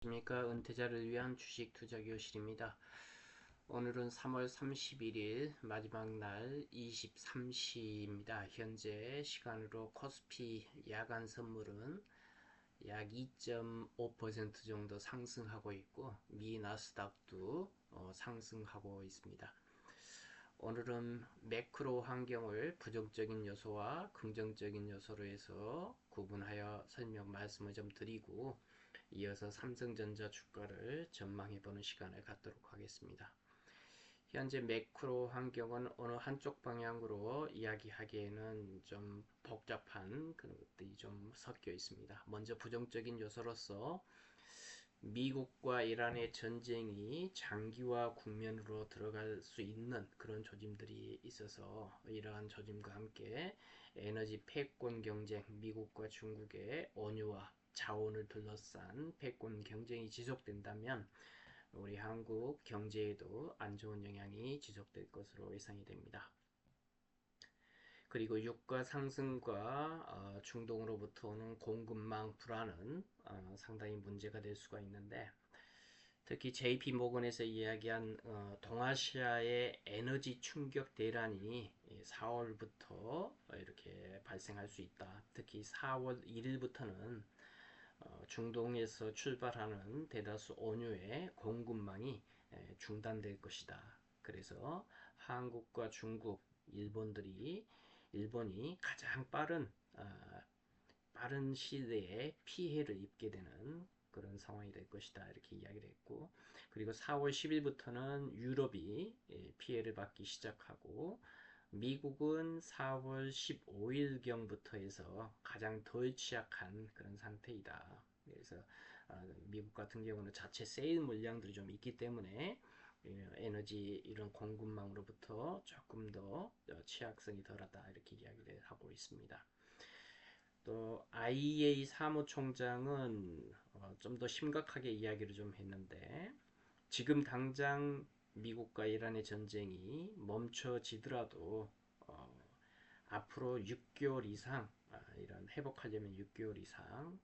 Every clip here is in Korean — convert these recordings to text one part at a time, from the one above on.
안녕하십니까. 은퇴자를 위한 주식 투자 교실입니다. 오늘은 3월 31일 마지막 날 23시입니다. 현재 시간으로 코스피 야간 선물은 약 2.5% 정도 상승하고 있고 미 나스닥도 상승하고 있습니다. 오늘은 매크로 환경을 부정적인 요소와 긍정적인 요소로 해서 구분하여 설명 말씀을 좀 드리고 이어서 삼성전자 주가를 전망해보는 시간을 갖도록 하겠습니다. 현재 매크로 환경은 어느 한쪽 방향으로 이야기하기에는 좀 복잡한 그런 것들이 좀 섞여 있습니다. 먼저 부정적인 요소로서 미국과 이란의 전쟁이 장기화 국면으로 들어갈 수 있는 그런 조짐들이 있어서 이러한 조짐과 함께 에너지 패권 경쟁, 미국과 중국의 원유와 자원을 둘러싼 패권 경쟁이 지속된다면 우리 한국 경제에도 안 좋은 영향이 지속될 것으로 예상이 됩니다. 그리고 유가 상승과 중동으로부터 오는 공급망 불안은 상당히 문제가 될 수가 있는데 특히 JP 모건에서 이야기한 동아시아의 에너지 충격 대란이 4월부터 이렇게 발생할 수 있다. 특히 4월 1일부터는 중동에서 출발하는 대다수 원유의 공급망이 중단될 것이다. 그래서 한국과 중국, 일본이 가장 빠른 시대에 피해를 입게 되는 그런 상황이 될 것이다. 이렇게 이야기를 했고, 그리고 4월 10일부터는 유럽이 피해를 받기 시작하고, 미국은 4월 15일경부터 해서 가장 덜 취약한 그런 상태이다. 그래서 미국 같은 경우는 자체 세일 물량들이 좀 있기 때문에 에너지 이런 공급망으로부터 조금 더 취약성이 덜하다 이렇게 이야기를 하고 있습니다. 또 IEA 사무총장은 좀 더 심각하게 이야기를 좀 했는데 지금 당장 미국과 이란의 전쟁이 멈춰지더라도 앞으로 6개월 이상 이런 회복하려면 6개월 이상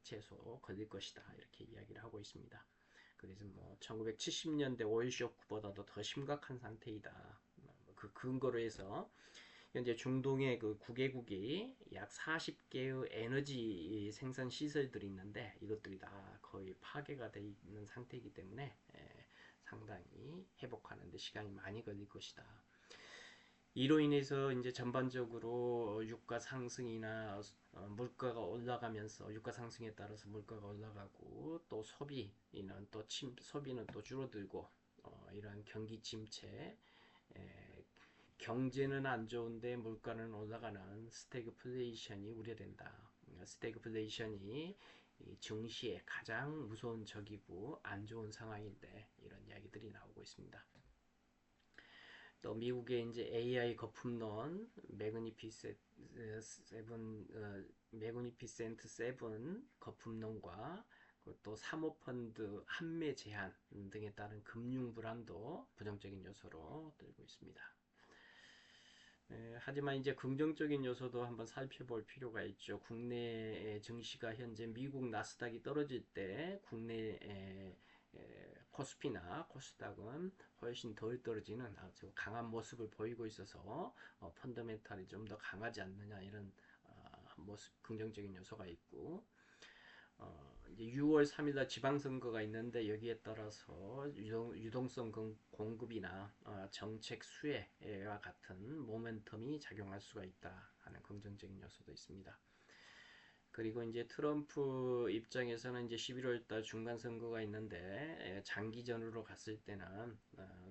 최소 걸릴 것이다 이렇게 이야기를 하고 있습니다. 그래서 뭐 1970년대 오일 쇼크보다도 더 심각한 상태이다. 그 근거로 해서 현재 중동의 그 9개국이 약 40개의 에너지 생산 시설들이 있는데 이것들이 다 거의 파괴가 되어 있는 상태이기 때문에 상당히 회복하는 데 시간이 많이 걸릴 것이다. 이로 인해서 이제 전반적으로 유가 상승이나 물가가 올라가면서 유가 상승에 따라서 물가가 올라가고 또 소비는 또 줄어들고 이러한 경기 침체 경제는 안 좋은데 물가는 올라가는 스태그플레이션이 우려된다. 스태그플레이션이 증시의 가장 무서운 적이고 안 좋은 상황인데 이런 이야기들이 나오고 있습니다. 또 미국의 이제 AI 거품론 매그니피센트 세븐 거품론과 또 사모펀드 환매 제한 등에 따른 금융 불안도 부정적인 요소로 들고 있습니다. 하지만 이제 긍정적인 요소도 한번 살펴볼 필요가 있죠. 국내 증시가 현재 미국 나스닥이 떨어질 때 국내 코스피나 코스닥은 훨씬 덜 떨어지는 아주 강한 모습을 보이고 있어서 펀더멘탈이 좀 더 강하지 않느냐 이런 모습 긍정적인 요소가 있고 이제 6월 3일날 지방선거가 있는데 여기에 따라서 유동성 공급이나 정책 수혜와 같은 모멘텀이 작용할 수가 있다 하는 긍정적인 요소도 있습니다. 그리고 이제 트럼프 입장에서는 이제 11월 달 중간 선거가 있는데 장기전으로 갔을 때는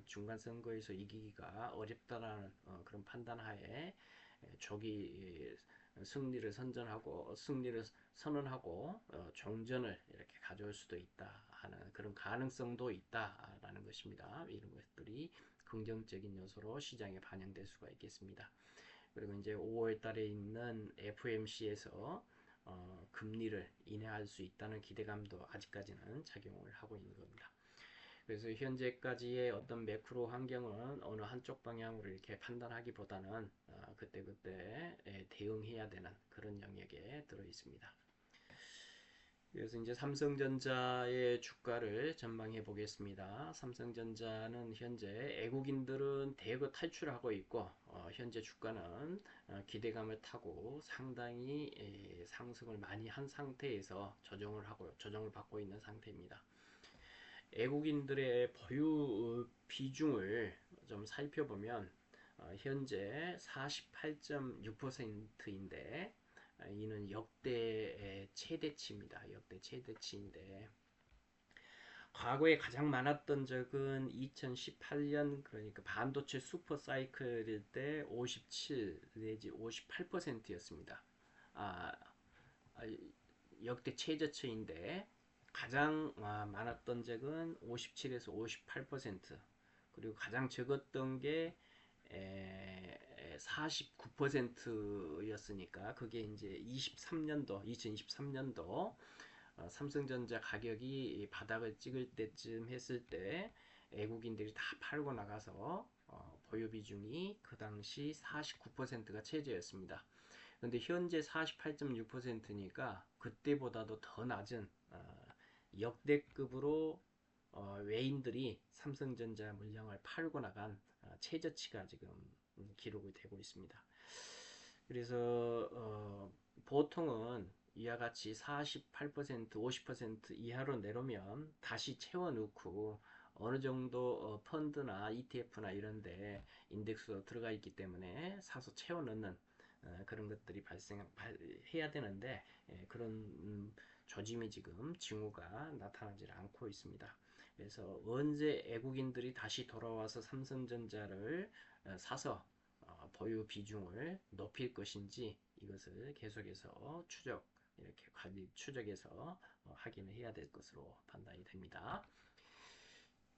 중간 선거에서 이기기가 어렵다라는 그런 판단하에 조기 승리를 선언하고 종전을 이렇게 가져올 수도 있다 하는 그런 가능성도 있다라는 것입니다. 이런 것들이 긍정적인 요소로 시장에 반영될 수가 있겠습니다. 그리고 이제 5월 달에 있는 FMC에서 금리를 인하할 수 있다는 기대감도 아직까지는 작용을 하고 있는 겁니다. 그래서 현재까지의 어떤 매크로 환경은 어느 한쪽 방향으로 이렇게 판단하기보다는 그때그때 대응해야 되는 그런 영역에 들어 있습니다. 그래서 이제 삼성전자의 주가를 전망해 보겠습니다. 삼성전자는 현재 애국인들은 대거 탈출하고 있고 현재 주가는 기대감을 타고 상당히 상승을 많이 한 상태에서 조정을 받고 있는 상태입니다. 애국인들의 보유 비중을 좀 살펴보면 현재 48.6%인데 이는 역대 최대치입니다. 역대 최대치인데 과거에 가장 많았던 적은 2018년 그러니까 반도체 슈퍼 사이클일 때 57 내지 58%였습니다. 아, 역대 최저치인데 가장 많았던 적은 57에서 58% 그리고 가장 적었던 게 49%였으니까 그게 이제 2023년도 삼성전자 가격이 바닥을 찍을 때쯤 했을 때 애국인들이 다 팔고 나가서 보유 비중이 그 당시 49%가 최저였습니다. 그런데 현재 48.6%니까 그때보다도 더 낮은 역대급으로 외인들이 삼성전자 물량을 팔고 나간 최저치가 지금 기록이 되고 있습니다. 그래서 보통은 이와 같이 48%, 50% 이하로 내려오면 다시 채워넣고 어느 정도 펀드나 ETF나 이런데 인덱스로 들어가 있기 때문에 사서 채워넣는 그런 것들이 해야 되는데 그런 조짐이 지금 징후가 나타나지 않고 있습니다. 그래서 언제 애국인들이 다시 돌아와서 삼성전자를 사서 보유 비중을 높일 것인지 이것을 계속해서 이렇게 관리 추적해서 확인을 해야 될 것으로 판단이 됩니다.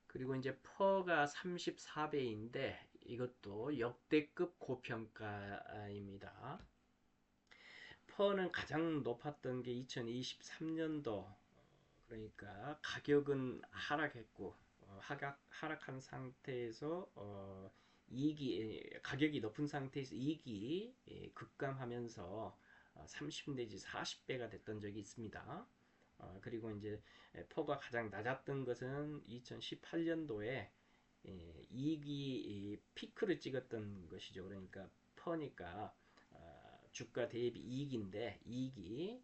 그리고 이제 퍼가 34배인데 이것도 역대급 고평가입니다. 퍼는 가장 높았던 게 2023년도 그러니까 가격은 하락했고 하락한 상태에서 이익이 가격이 높은 상태에서 이익이 급감하면서 30 내지 40배가 됐던 적이 있습니다. 그리고 이제 퍼가 가장 낮았던 것은 2018년도에 이익이 피크를 찍었던 것이죠. 그러니까 퍼니까 주가 대비 이익인데 이익이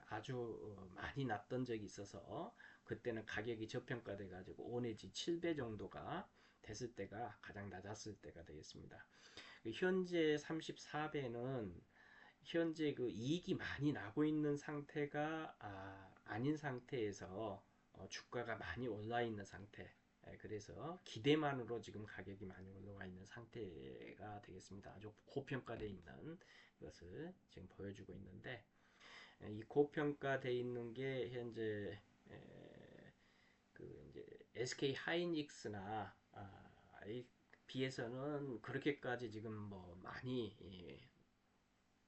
아주 많이 났던 적이 있어서 그때는 가격이 저평가돼 가지고 5 내지 7배 정도가 됐을 때가 가장 낮았을 때가 되겠습니다. 현재 34배는 현재 그 이익이 많이 나고 있는 상태가 아닌 상태에서 주가가 많이 올라 있는 상태. 그래서 기대만으로 지금 가격이 많이 올라와 있는 상태가 되겠습니다. 아주 고평가되어 있는 것을 지금 보여주고 있는데 이 고평가되어 있는 게 현재 그 이제 SK 하이닉스나 비해서는 그렇게까지 지금 뭐 많이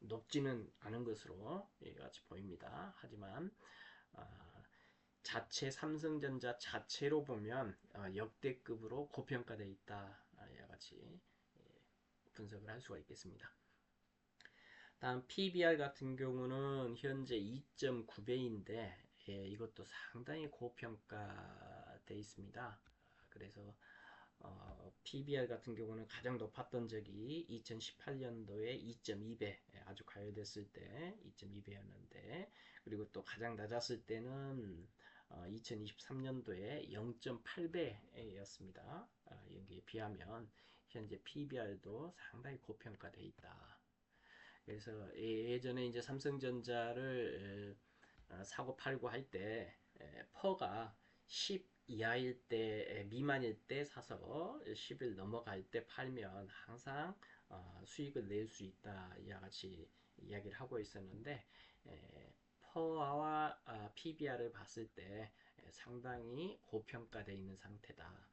높지는 않은 것으로 같이 보입니다. 하지만 자체 삼성전자 자체로 보면 역대급으로 고평가되어 있다. 이와 같이 분석을 할 수가 있겠습니다. 다음 PBR 같은 경우는 현재 2.9배인데 이것도 상당히 고평가되어 있습니다. 그래서 PBR 같은 경우는 가장 높았던 적이 2018년도에 2.2배 아주 과열됐을 때 2.2배였는데 그리고 또 가장 낮았을 때는 2023년도에 0.8배였습니다. 여기에 비하면 현재 PBR도 상당히 고평가되어 있다. 그래서 예전에 이제 삼성전자를 사고 팔고 할 때 퍼가 10 이하일 때 미만일 때 사서 10일 넘어갈 때 팔면 항상 수익을 낼 수 있다 이와 같이 이야기를 하고 있었는데 퍼와 PBR을 봤을 때 상당히 고평가되어 있는 상태다.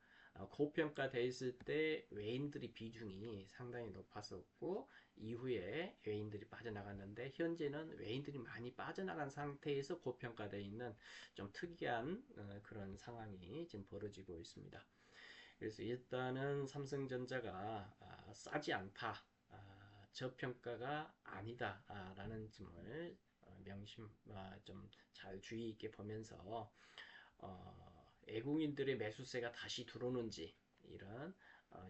고평가되어 있을 때 외인들이 비중이 상당히 높았었고 이후에 외인들이 빠져나갔는데 현재는 외인들이 많이 빠져나간 상태에서 고평가되어 있는 좀 특이한 그런 상황이 지금 벌어지고 있습니다. 그래서 일단은 삼성전자가 싸지 않다, 저평가가 아니다 라는 점을 좀 잘 주의 있게 보면서 외국인들의 매수세가 다시 들어오는지 이런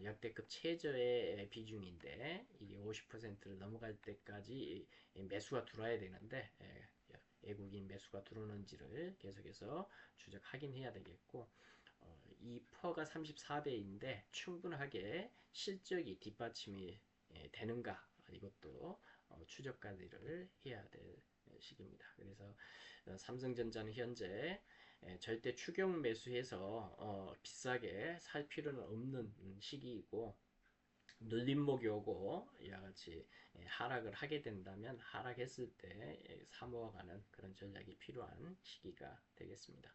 역대급 최저의 비중인데 이게 50%를 넘어갈 때까지 매수가 들어와야 되는데 외국인 매수가 들어오는지를 계속해서 추적 확인해야 되겠고 이 퍼가 34배인데 충분하게 실적이 뒷받침이 되는가 이것도 추적 관리를 해야 될 시기입니다. 그래서 삼성전자는 현재 절대 추격 매수해서 비싸게 살 필요는 없는 시기이고 눌림목이 오고 이와 같이 하락을 하게 된다면 하락했을 때 사모아가는 그런 전략이 필요한 시기가 되겠습니다.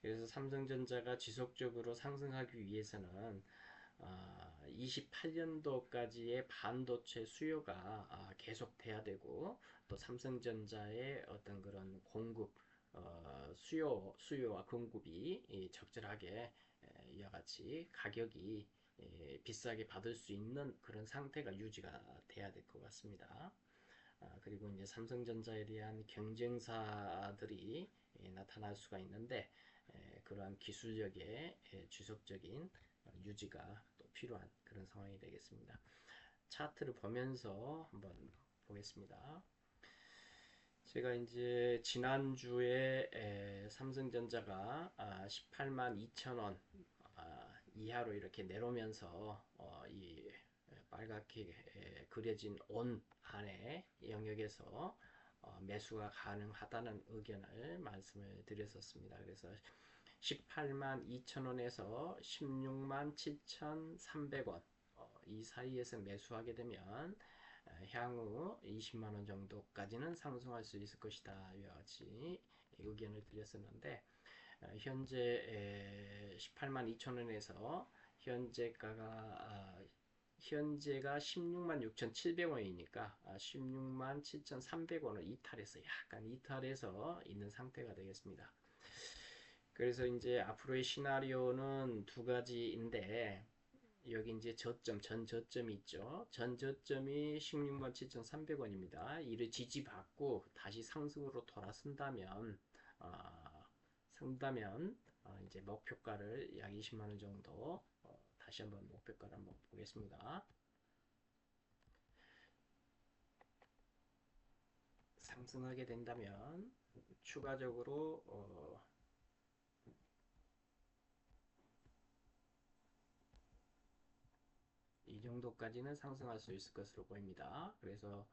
그래서 삼성전자가 지속적으로 상승하기 위해서는 28년도까지의 반도체 수요가 계속돼야 되고 또 삼성전자의 어떤 그런 공급 수요와 공급이 적절하게 이와 같이 가격이 비싸게 받을 수 있는 그런 상태가 유지가 돼야 될 것 같습니다. 그리고 이제 삼성전자에 대한 경쟁사들이 나타날 수가 있는데 그러한 기술력의 지속적인 유지가 또 필요한 그런 상황이 되겠습니다. 차트를 보면서 한번 보겠습니다. 제가 이제 지난주에 삼성전자가 18만 2천원 이하로 이렇게 내려오면서 이 빨갛게 그려진 온 안에 영역에서 매수가 가능하다는 의견을 말씀을 드렸었습니다. 그래서 18만 2천원에서 16만 7,300원 이 사이에서 매수하게 되면 향후 20만원 정도까지는 상승할 수 있을 것이다 이와 같이 의견을 드렸었는데 현재 18만 2천원에서 현재가 16만 6,700원이니까 16만 7,300원을 이탈해서 있는 상태가 되겠습니다. 그래서 이제 앞으로의 시나리오는 두 가지인데 여기 이제 전 저점이 있죠. 전 저점이 16만 7,300원입니다. 이를 지지받고 다시 상승으로 돌아선다면 이제 목표가를 약 20만원 정도 다시 한번 목표가를 한번 보겠습니다. 상승하게 된다면 추가적으로 이 정도까지는 상승할 수 있을 것으로 보입니다. 그래서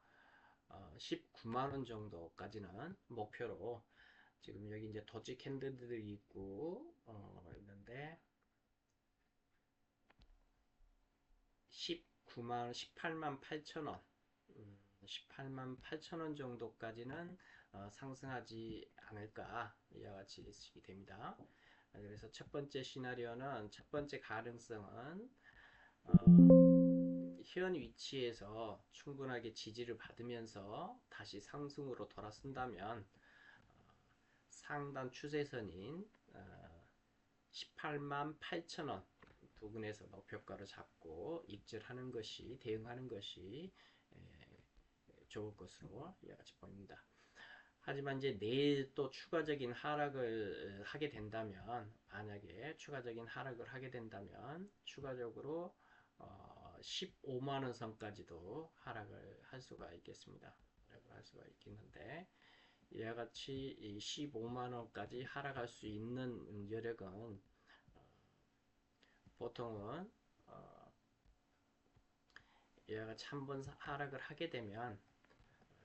19만원 정도까지는 목표로 지금 여기 이제 도지 캔들들이 있고 있는데 18만 8천원 18만 8천원 정도까지는 상승하지 않을까 이와 같이 예측이 됩니다. 그래서 첫 번째 시나리오는 첫 번째 가능성은 현 위치에서 충분하게 지지를 받으면서 다시 상승으로 돌아선다면 상단 추세선인 18만 8천원 부근에서 목표가를 잡고 입질하는 것이 대응하는 것이 좋을 것으로 같이 보입니다. 하지만 이제 내일 또 추가적인 하락을 하게 된다면 만약에 추가적인 하락을 하게 된다면 추가적으로 15만원 선까지도 하락을 할 수가 있겠습니다. 하락을 할 수가 있겠는데 이와 같이 15만원까지 하락할 수 있는 여력은 보통은 이와 같이 한번 하락을 하게 되면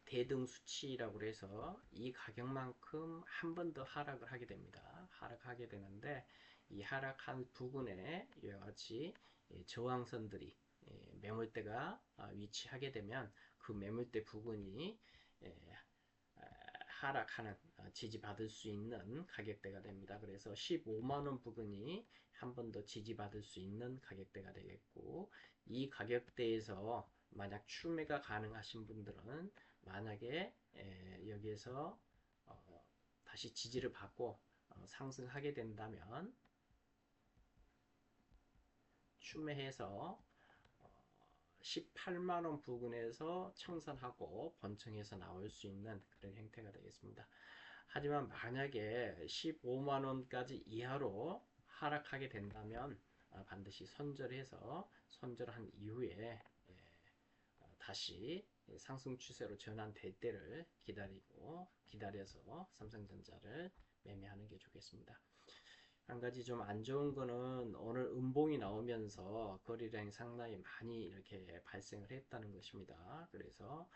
대등 수치라고 해서 이 가격만큼 한 번 더 하락을 하게 됩니다. 하락하게 되는데 이 하락한 부분에 이와 같이 저항선들이 매물대가 위치하게 되면 그 매물대 부분이 하락하는 지지받을 수 있는 가격대가 됩니다. 그래서 15만원 부근이 한 번 더 지지받을 수 있는 가격대가 되겠고 이 가격대에서 만약 추매가 가능하신 분들은 만약에 여기에서 다시 지지를 받고 상승하게 된다면 추매해서 18만 원 부근에서 청산하고 번창해서 나올 수 있는 그런 형태가 되겠습니다. 하지만 만약에 15만 원까지 이하로 하락하게 된다면 반드시 손절한 이후에 다시 상승 추세로 전환될 때를 기다려서 삼성전자를 매매하는 게 좋겠습니다. 한 가지 좀 안 좋은 거는 오늘 음봉이 나오면서 거래량이 상당히 많이 이렇게 발생을 했다는 것입니다. 그래서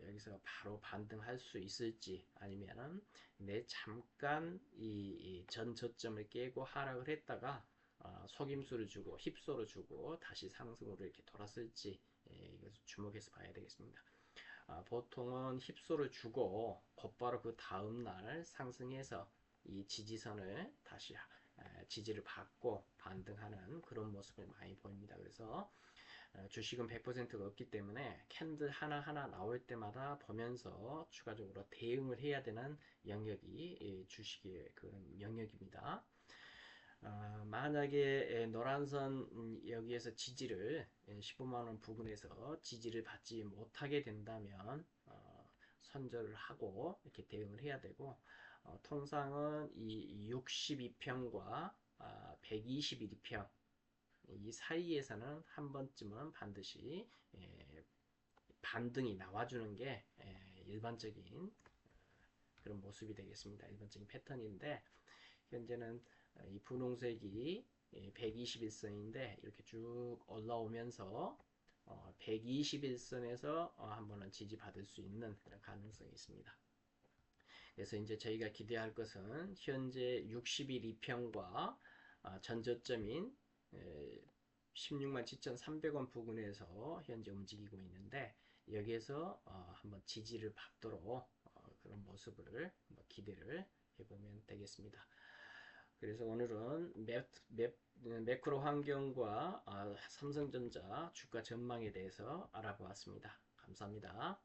여기서 바로 반등할 수 있을지 아니면은 내 잠깐 이 전 저점을 깨고 하락을 했다가 속임수를 주고 힙소를 주고 다시 상승으로 이렇게 돌았을지 이것을 주목해서 봐야 되겠습니다. 보통은 힙소를 주고 곧바로 그 다음날 상승해서 이 지지선을 다시 지지를 받고 반등하는 그런 모습을 많이 보입니다. 그래서 주식은 100%가 없기 때문에 캔들 하나하나 나올 때마다 보면서 추가적으로 대응을 해야 되는 영역이 주식의 그런 영역입니다. 만약에 노란선 여기에서 지지를 15만원 부근에서 지지를 받지 못하게 된다면 선절을 하고 이렇게 대응을 해야 되고 통상은 이 62평과 121평 이 사이에서는 한 번쯤은 반드시 반등이 나와주는 게 일반적인 그런 모습이 되겠습니다. 일반적인 패턴인데 현재는 이 분홍색이 121선인데 이렇게 쭉 올라오면서 121선에서 한 번은 지지받을 수 있는 그런 가능성이 있습니다. 그래서 이제 저희가 기대할 것은 현재 60일 이평과 전저점인 16만 7,300원 부근에서 현재 움직이고 있는데 여기에서 한번 지지를 받도록 그런 모습을 기대를 해보면 되겠습니다. 그래서 오늘은 매크로 환경과 삼성전자 주가 전망에 대해서 알아보았습니다. 감사합니다.